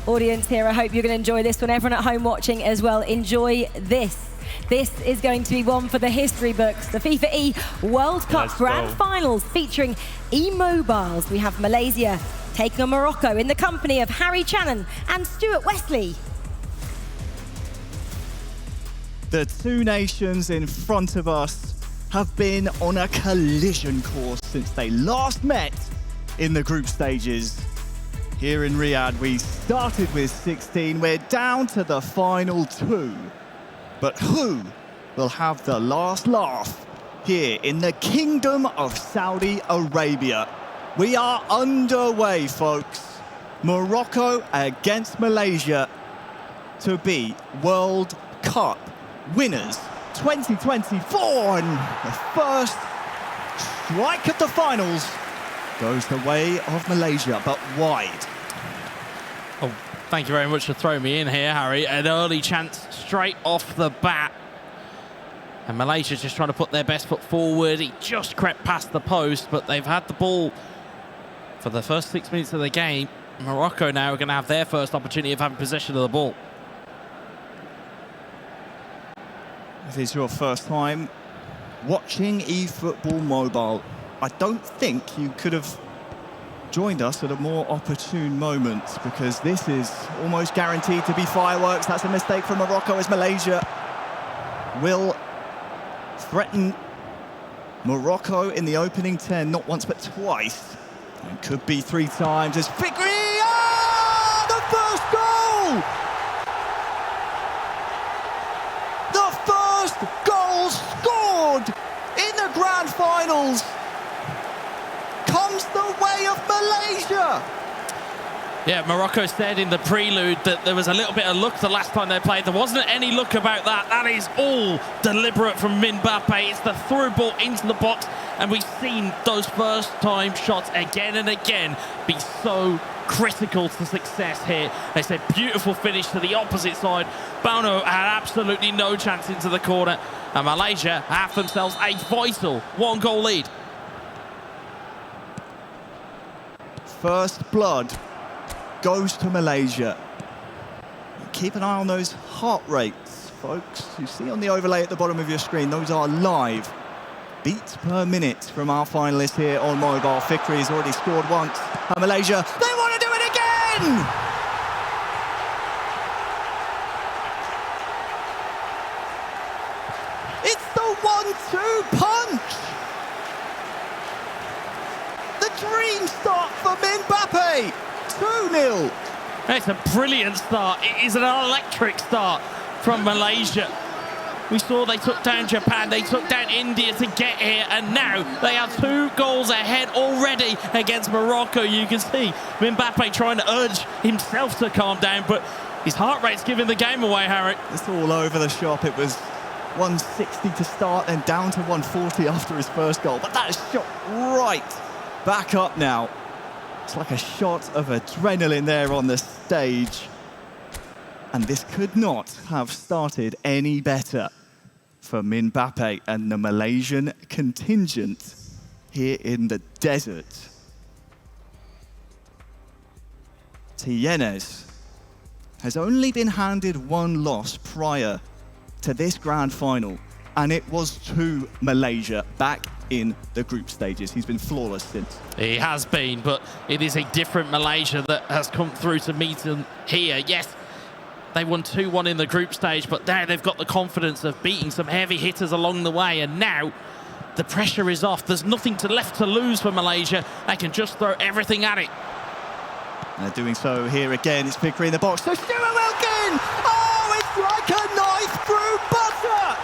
Audience here, I hope you're going to enjoy this one. Everyone at home watching as well, enjoy this. This is going to be one for the history books. The FIFA E World Cup Grand Finals featuring E-Mobiles. We have Malaysia taking on Morocco in the company of Harry Channon and Stuart Wesley. The two nations in front of us have been on a collision course since they last met in the group stages. Here in Riyadh, we started with 16. We're down to the final two. But who will have the last laugh here in the Kingdom of Saudi Arabia? We are underway, folks. Morocco against Malaysia to be World Cup winners 2024. And the first strike of the finals goes the way of Malaysia, but wide. Oh, thank you very much for throwing me in here, Harry. An early chance straight off the bat. And Malaysia's just trying to put their best foot forward. He just crept past the post, but they've had the ball for the first 6 minutes of the game. Morocco now are going to have their first opportunity of having possession of the ball. If it's your first time watching eFootball Mobile, I don't think you could have joined us at a more opportune moment, because this is almost guaranteed to be fireworks. That's a mistake from Morocco, as Malaysia will threaten Morocco in the opening 10, not once but twice. And could be 3 times as FeWCeFootball, the first goal! The first goal scored in the grand finals comes the way of Malaysia. Yeah, Morocco said in the prelude that there was a little bit of luck the last time they played. There wasn't any luck about that. That is all deliberate from Mbappe. It's the through ball into the box, and we've seen those first time shots again and again be so critical to success here. They said beautiful finish to the opposite side. Bono had absolutely no chance into the corner, and Malaysia have themselves a vital 1-goal lead. First blood goes to Malaysia. Keep an eye on those heart rates, folks. You see on the overlay at the bottom of your screen, those are live. Beats per minute from our finalists here on mobile. FeWCeFootball has already scored once. And Malaysia, they want to do it again! It's the 1-2 punch! Dream start for Mbappe, 2-0. It's a brilliant start. It is an electric start from Malaysia. We saw they took down Japan, they took down India to get here, and now they are 2 goals ahead already against Morocco. You can see Mbappe trying to urge himself to calm down, but his heart rate's giving the game away, Harry. It's all over the shop. It was 160 to start, then down to 140 after his first goal, but that is shot right back up now. It's like a shot of adrenaline there on the stage. And this could not have started any better for Mbappe and the Malaysian contingent here in the desert. Tienez has only been handed 1 loss prior to this grand final, and it was to Malaysia back in the group stages. He's been flawless since. He has been, but it is a different Malaysia that has come through to meet him here. Yes, they won 2-1 in the group stage, but now they've got the confidence of beating some heavy hitters along the way, and now the pressure is off. There's nothing left to lose for Malaysia. They can just throw everything at it. They're doing so here again. It's FeWCeFootball in the box. So Stuart Wilkin! Oh, it's like a knife through butter!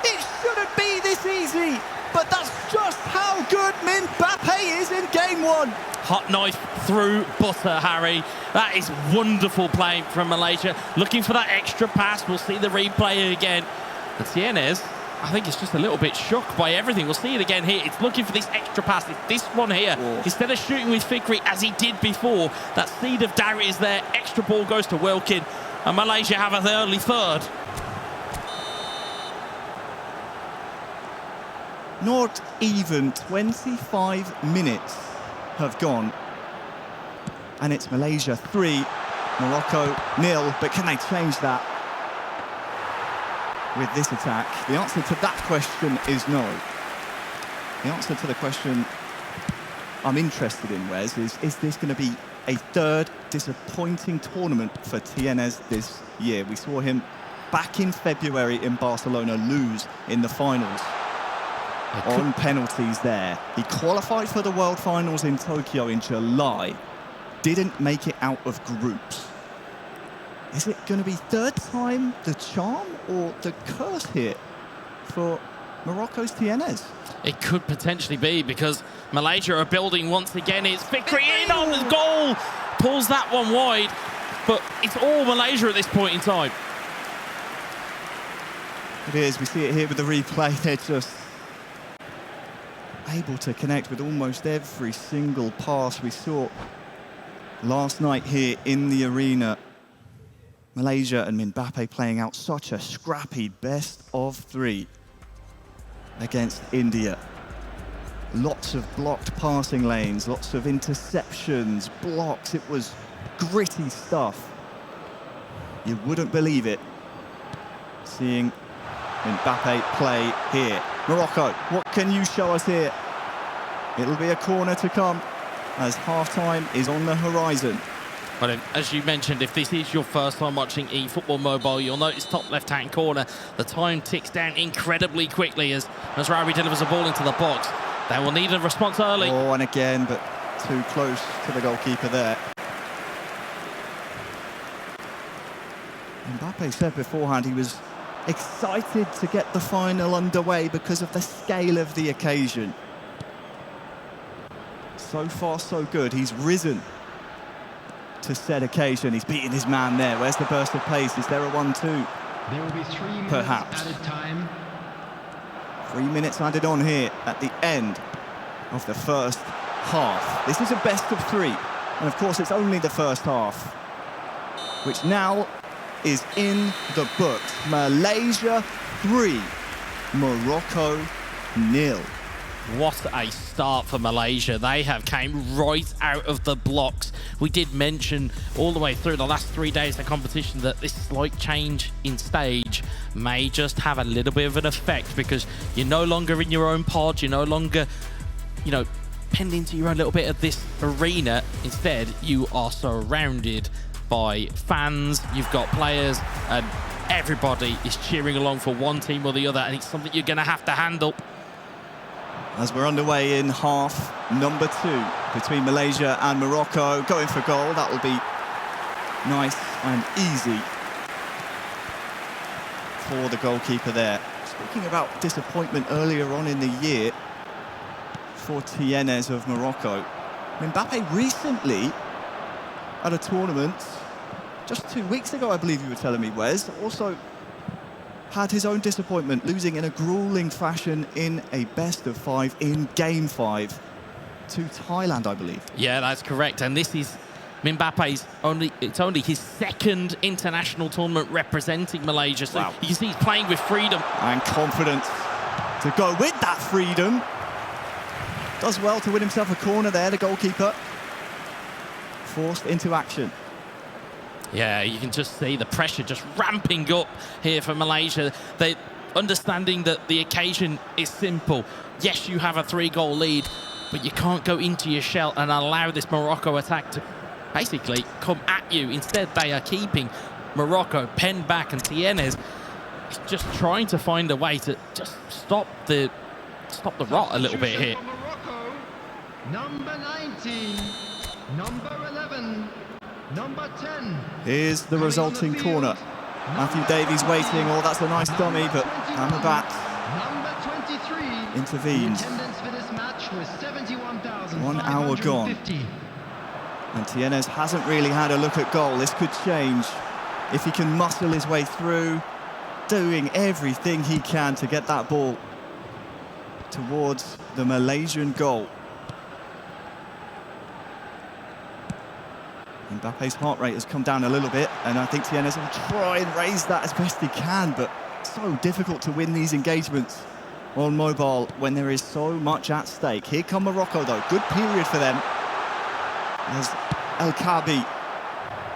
It shouldn't be this easy, but that's just how good Mbappe is in game 1. Hot knife through butter, Harry. That is wonderful play from Malaysia. Looking for that extra pass. We'll see the replay again. And Tienez, I think it's just a little bit shocked by everything. We'll see it again here. It's looking for this extra pass. It's this one here. Oh. Instead of shooting with FeWCeFootball as he did before, that seed of doubt is there. Extra ball goes to Wilkin. And Malaysia have an early third. Not even 25 minutes have gone And it's Malaysia 3, Morocco 0. But can they change that with this attack? The answer to that question is no. The answer to the question I'm interested in, Wes, is this going to be a third disappointing tournament for TNS this year? We saw him back in February in Barcelona lose in the finals on penalties there. He qualified for the World Finals in Tokyo in July, didn't make it out of groups. Is it going to be third time the charm or the curse here for Morocco's TNS? It could potentially be, because Malaysia are building once again. It's Fifae in on the goal, pulls that one wide, but it's all Malaysia at this point in time. It is. We see it here with the replay. They're just able to connect with almost every single pass we saw last night here in the arena. Malaysia and Mbappe playing out such a scrappy best of 3 against India. Lots of blocked passing lanes, lots of interceptions, blocks. It was gritty stuff. You wouldn't believe it, seeing Mbappe play here. Morocco, what can you show us here? It'll be a corner to come as half-time is on the horizon. But as you mentioned, if this is your first time watching eFootball Mobile, you'll notice top left-hand corner, the time ticks down incredibly quickly as Rabi delivers a ball into the box. They will need a response early. Oh, and again, but too close to the goalkeeper there. Mbappe said beforehand he was excited to get the final underway because of the scale of the occasion. So far, so good. He's risen to said occasion. He's beaten his man there. Where's the burst of pace? Is there a 1-2? There will be 3 minutes perhaps added time. 3 minutes added on here at the end of the first half. This is a best of 3, and of course it's only the first half, which now is in the books. Malaysia 3, Morocco 0. What a start for Malaysia. They have came right out of the blocks. We did mention all the way through the last 3 days of competition that this slight change in stage may just have a little bit of an effect, because you're no longer in your own pod, you're no longer, you know, penned into your own little bit of this arena. Instead, you are surrounded by fans, you've got players, and everybody is cheering along for one team or the other, and it's something you're going to have to handle. As we're underway in half number 2 between Malaysia and Morocco, going for goal. That will be nice and easy for the goalkeeper there. Speaking about disappointment earlier on in the year for TNS of Morocco, Mbappe recently at a tournament just 2 weeks ago, I believe you were telling me, Wes, also had his own disappointment, losing in a grueling fashion in a best of 5 in game 5 to Thailand, I believe. Yeah, that's correct. And this is Mbappe's only his second international tournament representing Malaysia. So wow. You can see he's playing with freedom. And confidence to go with that freedom. Does well to win himself a corner there, the goalkeeper. Forced into action. Yeah, you can just see the pressure just ramping up here for Malaysia. They understanding that the occasion is simple. Yes, you have a 3-goal lead, but you can't go into your shell and allow this Morocco attack to basically come at you. Instead, they are keeping Morocco penned back, and TNS is just trying to find a way to just stop the rot a little bit here. Morocco, number 19, number 11. Number 10. Here's the resulting corner. Matthew Davies waiting. Oh, that's a nice dummy, but Amrabat intervenes. Attendance for this match was 71,550. 1 hour gone. And TNS hasn't really had a look at goal. This could change if he can muscle his way through, doing everything he can to get that ball towards the Malaysian goal. Mbappe's heart rate has come down a little bit, and I think TNS will try and raise that as best he can, but so difficult to win these engagements on mobile when there is so much at stake. Here come Morocco, though. Good period for them, as El Kaabi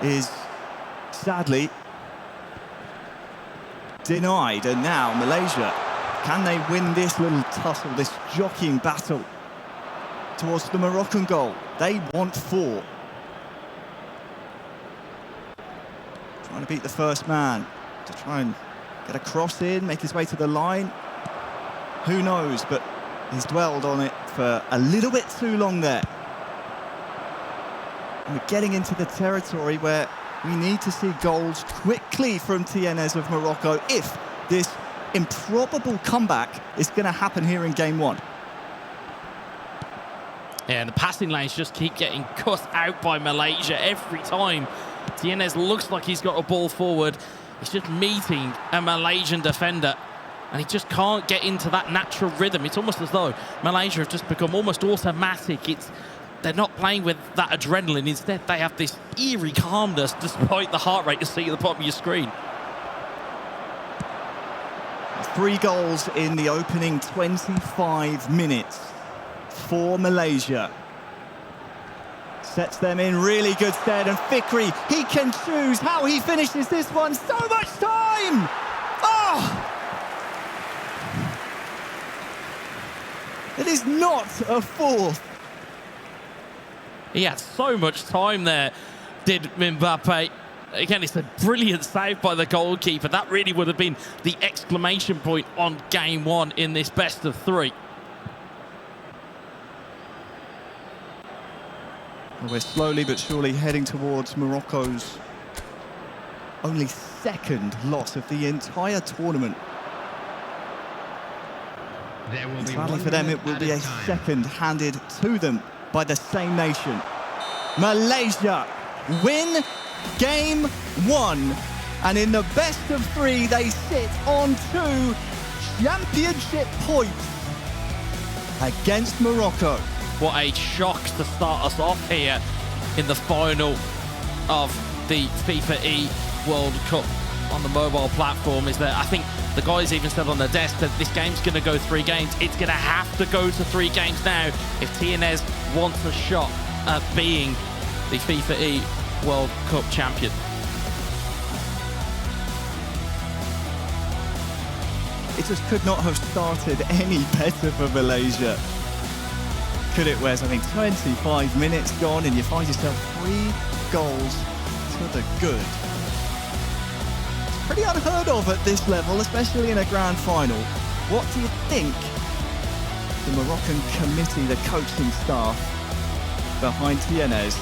is sadly denied. And now Malaysia, can they win this little tussle, this jockeying battle towards the Moroccan goal? They want 4. Trying to beat the first man, to try and get a cross in, make his way to the line. Who knows, but he's dwelled on it for a little bit too long there. And we're getting into the territory where we need to see goals quickly from TNS of Morocco if this improbable comeback is going to happen here in game 1. Yeah, and the passing lanes just keep getting cut out by Malaysia every time. TNS looks like he's got a ball forward. He's just meeting a Malaysian defender, and he just can't get into that natural rhythm. It's almost as though Malaysia have just become almost automatic. They're not playing with that adrenaline. Instead, they have this eerie calmness despite the heart rate you see at the bottom of your screen. 3 goals in the opening 25 minutes for Malaysia. Sets them in really good stead, and Fikri, he can choose how he finishes this one. So much time! Oh! It is not a 4th. He had so much time there, did Mbappe. Again, it's a brilliant save by the goalkeeper. That really would have been the exclamation point on game 1 in this best of 3. Well, we're slowly but surely heading towards Morocco's only 2nd loss of the entire tournament. Sadly for them, it will be a 2nd handed to them by the same nation. Malaysia win game 1, and in the best of 3 they sit on 2 championship points against Morocco. What a shock to start us off here in the final of the FIFA World Cup on the mobile platform. Is that I think the guys even said on the desk that this game's going to go 3 games. It's going to have to go to 3 games now if TNS wants a shot at being the FIFA World Cup champion. It just could not have started any better for Malaysia. Could it, Wes? I mean, 25 minutes gone and you find yourself 3 goals to the good. It's pretty unheard of at this level, especially in a grand final. What do you think the Moroccan committee, the coaching staff behind TNS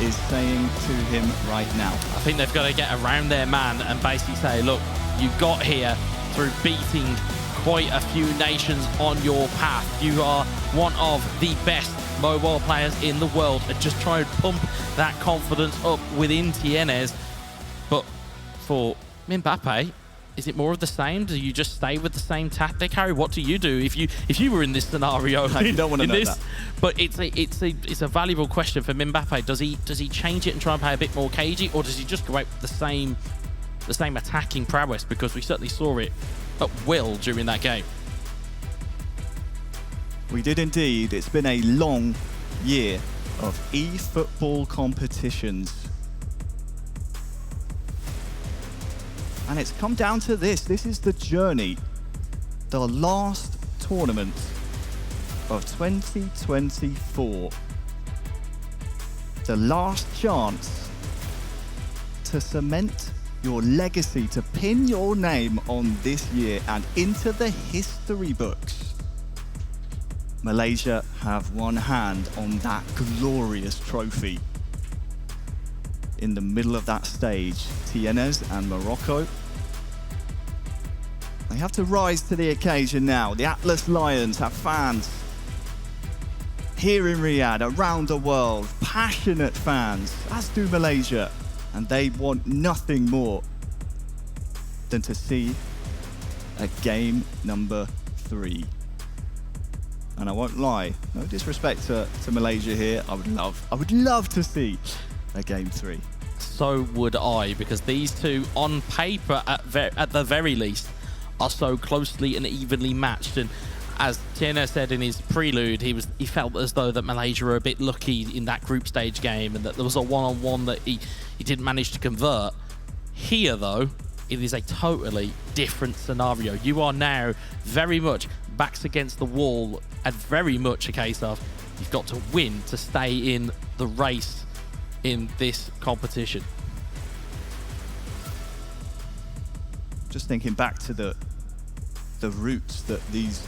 is saying to him right now? I think they've got to get around their man and basically say, look, you got here through beating quite a few nations on your path. You are one of the best mobile players in the world, and just try and pump that confidence up within TNS. But for Mbappe, is it more of the same? Do you just stay with the same tactic, Harry? What do you do if you were in this scenario? You don't want to know that. But it's a valuable question for Mbappe. Does he change it and try and play a bit more cagey, or does he just go out with the same attacking prowess? Because we certainly saw it at will during that game. We did indeed. It's been a long year of eFootball competitions. And it's come down to this. This is the journey. The last tournament of 2024. The last chance to cement your legacy, to pin your name on this year and into the history books. Malaysia have one hand on that glorious trophy. In the middle of that stage, TNS and Morocco, they have to rise to the occasion now. The Atlas Lions have fans here in Riyadh, around the world, passionate fans, as do Malaysia, and they want nothing more than to see a game number 3. And I won't lie, no disrespect to Malaysia here, I would love to see a game 3. So would I, because these two on paper at the very least are so closely and evenly matched. And as Tiene said in his prelude, he felt as though that Malaysia were a bit lucky in that group stage game and that there was a one-on-one that he didn't manage to convert. Here, though, it is a totally different scenario. You are now very much backs against the wall and very much a case of you've got to win to stay in the race in this competition. Just thinking back to the routes that these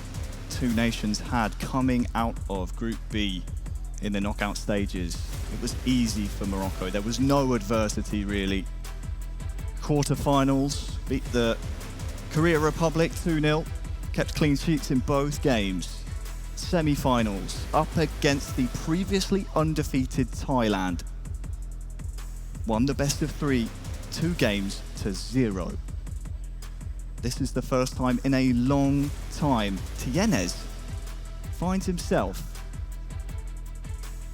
two nations had coming out of Group B in the knockout stages. It was easy for Morocco. There was no adversity, really. Quarterfinals, beat the Korea Republic 2-0, kept clean sheets in both games. Semi-finals, up against the previously undefeated Thailand. Won the best of 3, 2 games to 0. This is the first time in a long time Tienez finds himself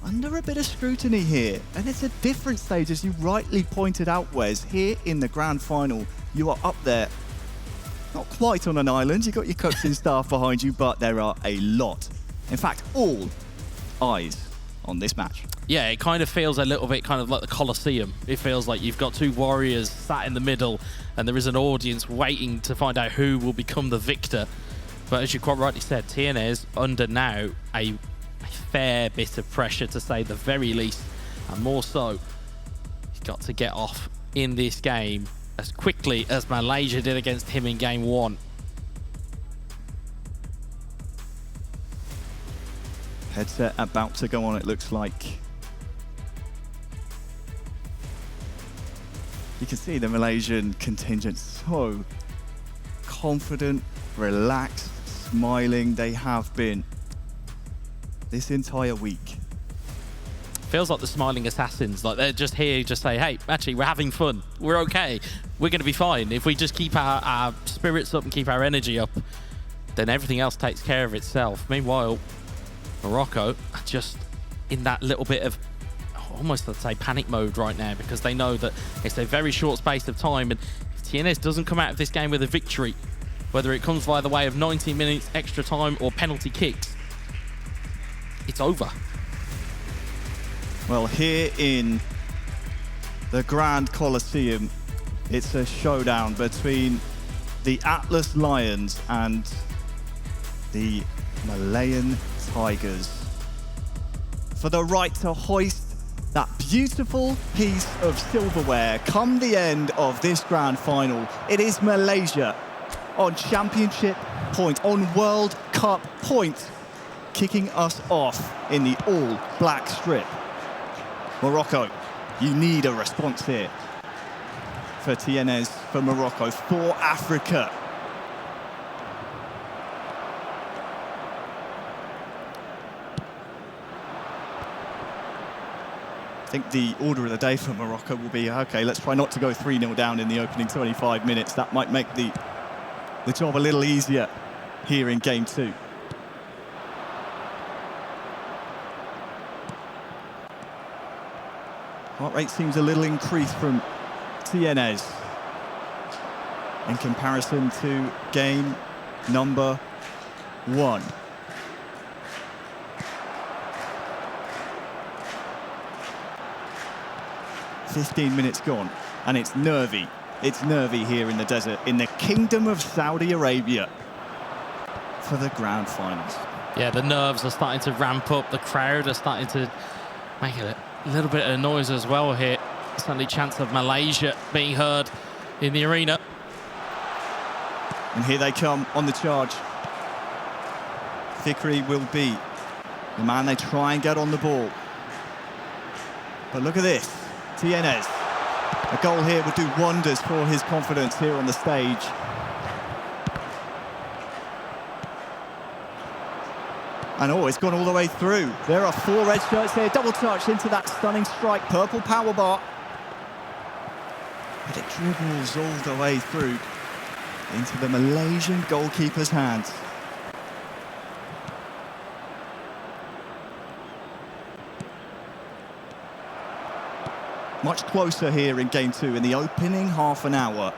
under a bit of scrutiny here. And it's a different stage, as you rightly pointed out, Wes. Here in the grand final, you are up there, not quite on an island. You've got your coaching staff behind you, but there are a lot. In fact, all eyes on this match. Yeah, it kind of feels a little bit kind of like the Colosseum. It feels like you've got two warriors sat in the middle and there is an audience waiting to find out who will become the victor. But as you quite rightly said, Tienez under now a fair bit of pressure, to say the very least, and more so, he's got to get off in this game as quickly as Malaysia did against him in game 1. Headset about to go on, it looks like. You can see the Malaysian contingent so confident, relaxed, smiling. They have been this entire week. Feels like the smiling assassins, like they're just here, just say, hey, actually, we're having fun. We're okay. We're going to be fine. If we just keep our spirits up and keep our energy up, then everything else takes care of itself. Meanwhile, Morocco are just in that little bit of almost, let's say, panic mode right now, because they know that it's a very short space of time, and if Tienez doesn't come out of this game with a victory, whether it comes via the way of 90 minutes extra time or penalty kicks, it's over. Well, here in the Grand Colosseum, it's a showdown between the Atlas Lions and the Malayan Tigers for the right to hoist that beautiful piece of silverware come the end of this grand final. It is Malaysia on championship point, on World Cup point, kicking us off in the all-black strip. Morocco, you need a response here for Tienez, for Morocco, for Africa. I think the order of the day for Morocco will be, okay, let's try not to go 3-0 down in the opening 25 minutes. That might make the job a little easier here in game 2. Heart rate seems a little increased from Tienez in comparison to game number 1. "15 minutes gone, and it's nervy. It's nervy here in the desert, in the Kingdom of Saudi Arabia, for the grand finals." Yeah, the nerves are starting to ramp up. The crowd are starting to make a little bit of noise as well here. Certainly chance of Malaysia being heard in the arena. And here they come on the charge. Fifae will be the man they try and get on the ball. But look at this. Tienez. A goal here would do wonders for his confidence here on the stage. And oh, it's gone all the way through. There are 4 red shirts here. Double touch into that stunning strike. Purple power bar. But it dribbles all the way through into the Malaysian goalkeeper's hands. Much closer here in game 2 in the opening half an hour.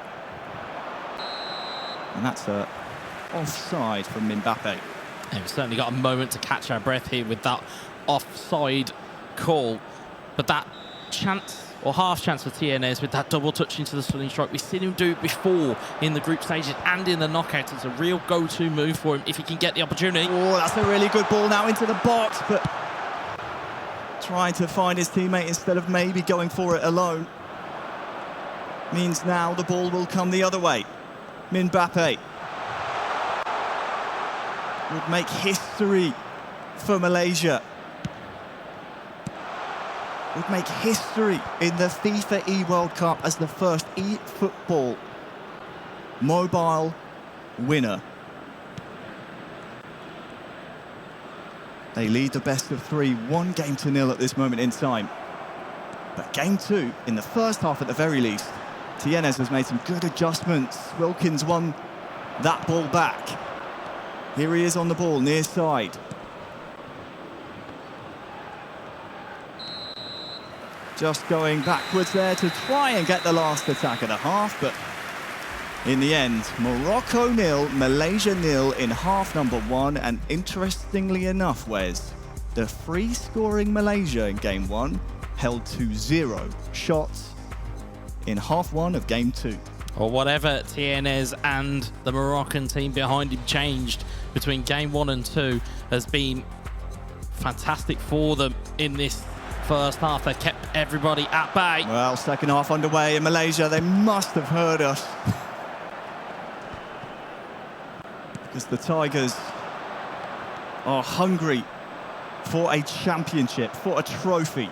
And that's a offside from Mbappe. We've certainly got a moment to catch our breath here with that offside call. But that chance, or half chance for TNS with that double touch into the stunning strike, we've seen him do it before in the group stages and in the knockouts. It's a real go-to move for him if he can get the opportunity. Oh, that's a really good ball now into the box, but trying to find his teammate instead of maybe going for it alone. Means now the ball will come the other way. Mbappe would make history for Malaysia. Would make history in the FIFA E-World Cup as the first eFootball mobile winner. They lead the best of 3, 1-0 at this moment in time. But game 2, in the first half at the very least, TNS has made some good adjustments. Wilkins won that ball back. Here he is on the ball, near side. Just going backwards there to try and get the last attack of the half, but in the end, Morocco 0, Malaysia 0 in half number 1. And interestingly enough, Wes, the free-scoring Malaysia in game 1 held to 0 shots in half 1 of game 2. Or whatever TNS and the Moroccan team behind him changed between game 1 and 2 has been fantastic for them in this first half. They've kept everybody at bay. Well, second half underway in Malaysia. They must have heard us. Because the Tigers are hungry for a championship, for a trophy.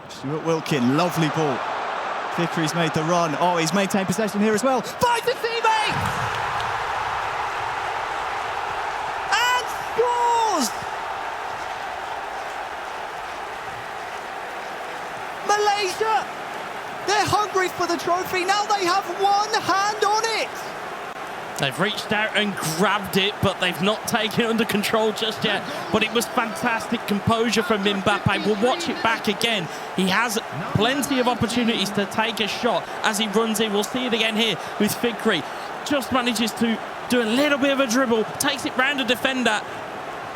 Stuart Wilkin, lovely ball. Fifae's made the run. Oh, he's maintained possession here as well. Finds a teammate! And scores! Malaysia! They're hungry for the trophy. Now they have one hand on it. They've reached out and grabbed it, but they've not taken it under control just yet. But it was fantastic composure from Mbappe. We'll watch it back again. He has plenty of opportunities to take a shot as he runs in. We'll see it again here with Fifae. Just manages to do a little bit of a dribble, takes it round a defender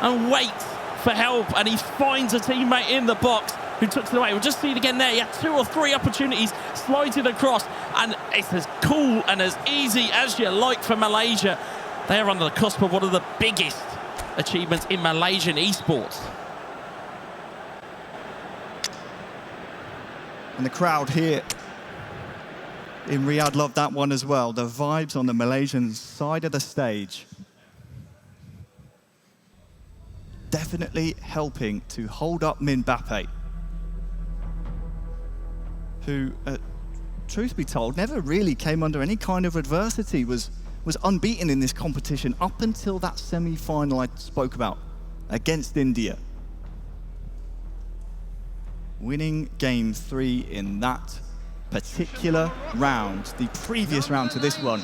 and waits for help. And he finds a teammate in the box who took it away. We'll just see it again there. He had 2 or 3 opportunities, slides it across, and it's as cool and as easy as you like for Malaysia. They're on the cusp of one of the biggest achievements in Malaysian esports. And the crowd here in Riyadh loved that one as well. The vibes on the Malaysian side of the stage definitely helping to hold up Mbappe, who, truth be told, never really came under any kind of adversity, was unbeaten in this competition up until that semi-final I spoke about against India. Winning game 3 in that particular round, the previous round to this one,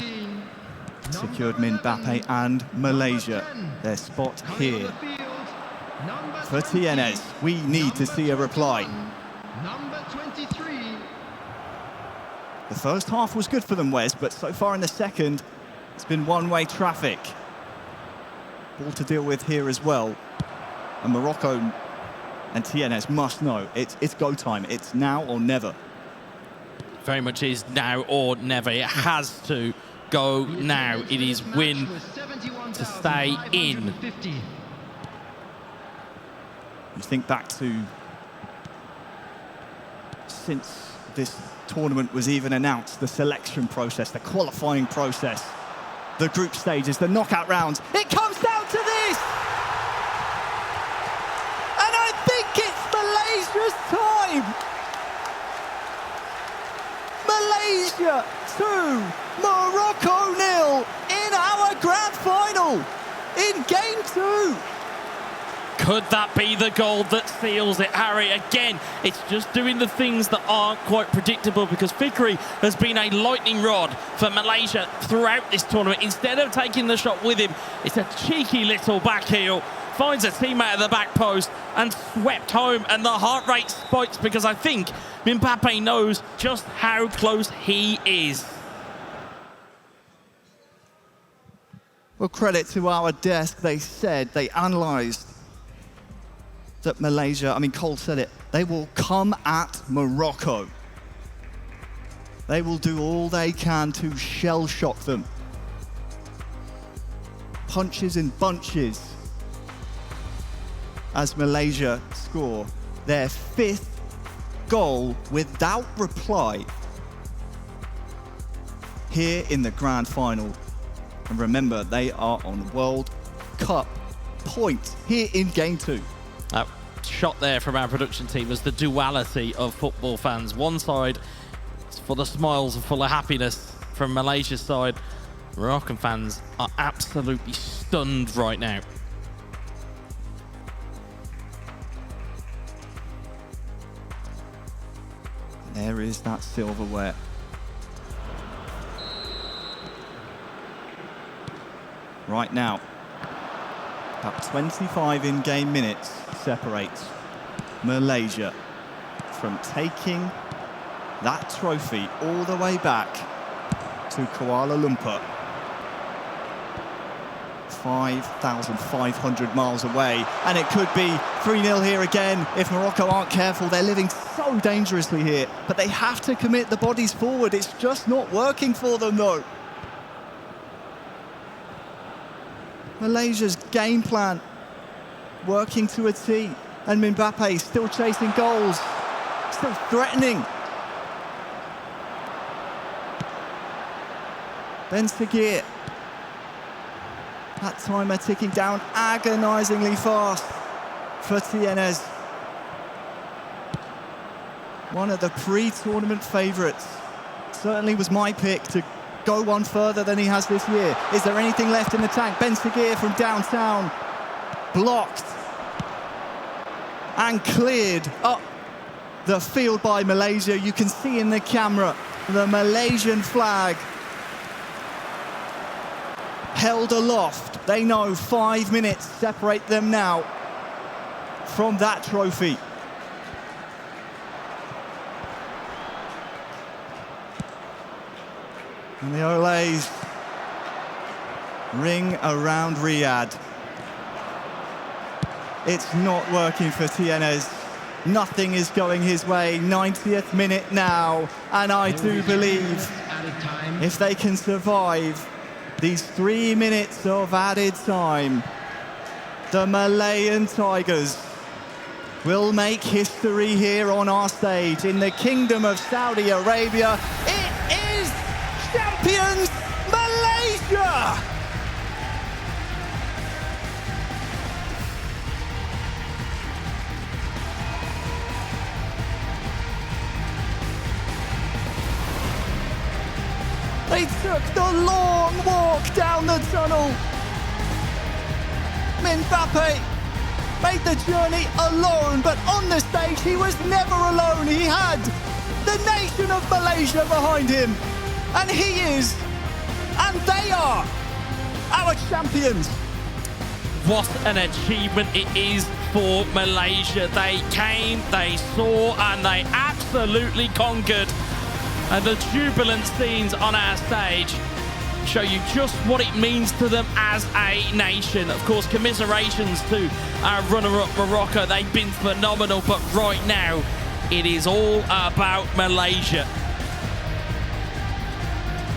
secured Mbappe and Malaysia their spot here. For TNS, we need to see a reply. Number 23. The first half was good for them, Wes, but so far in the second, it's been one-way traffic. Ball to deal with here as well. And Morocco and TNS must know it's go time. It's now or never. Very much is now or never. It has to go now. It is win to stay in. You think back to since this tournament was even announced, the selection process, the qualifying process, the group stages, the knockout rounds. It comes down to this! And I think it's Malaysia's time! Malaysia 2, Morocco 0 in our grand final in game 2. Could that be the goal that seals it, Harry? Again, it's just doing the things that aren't quite predictable, because Fifae has been a lightning rod for Malaysia throughout this tournament. Instead of taking the shot with him, it's a cheeky little back heel, finds a teammate at the back post and swept home. And the heart rate spikes because I think Mbappe knows just how close he is. Well, credit to our desk, they analysed that Malaysia, Cole said it, they will come at Morocco. They will do all they can to shell shock them. Punches in bunches as Malaysia score their 5th goal without reply here in the grand final. And remember, they are on World Cup points here in game 2. That shot there from our production team was the duality of football fans. One side is full of smiles and full of happiness from Malaysia's side. Moroccan fans are absolutely stunned right now. There is that silverware. Right now, about 25 in-game minutes separates Malaysia from taking that trophy all the way back to Kuala Lumpur. 5,500 miles away, and it could be 3-0 here again if Morocco aren't careful. They're living so dangerously here, but they have to commit the bodies forward. It's just not working for them, though. Malaysia's game plan working to a T, and Mbappe still chasing goals, still threatening. Ben Seguir, that timer ticking down agonisingly fast for TNS. One of the pre-tournament favourites. Certainly was my pick to go one further than he has this year. Is there anything left in the tank? Ben Seguir from downtown, blocked and cleared up the field by Malaysia. You can see in the camera the Malaysian flag held aloft. They know 5 minutes separate them now from that trophy. And the Olays ring around Riyadh. It's not working for TNS. Nothing is going his way. 90th minute now. And I do believe if they can survive these 3 minutes of added time, the Malayan Tigers will make history here on our stage in the Kingdom of Saudi Arabia. It is champions Malaysia! They took the long walk down the tunnel. Mbappe made the journey alone, but on the stage he was never alone. He had the nation of Malaysia behind him. And he is, and they are, our champions. What an achievement it is for Malaysia. They came, they saw, and they absolutely conquered. And the jubilant scenes on our stage show you just what it means to them as a nation. Of course, commiserations to our runner-up Morocco. They've been phenomenal, but right now, it is all about Malaysia.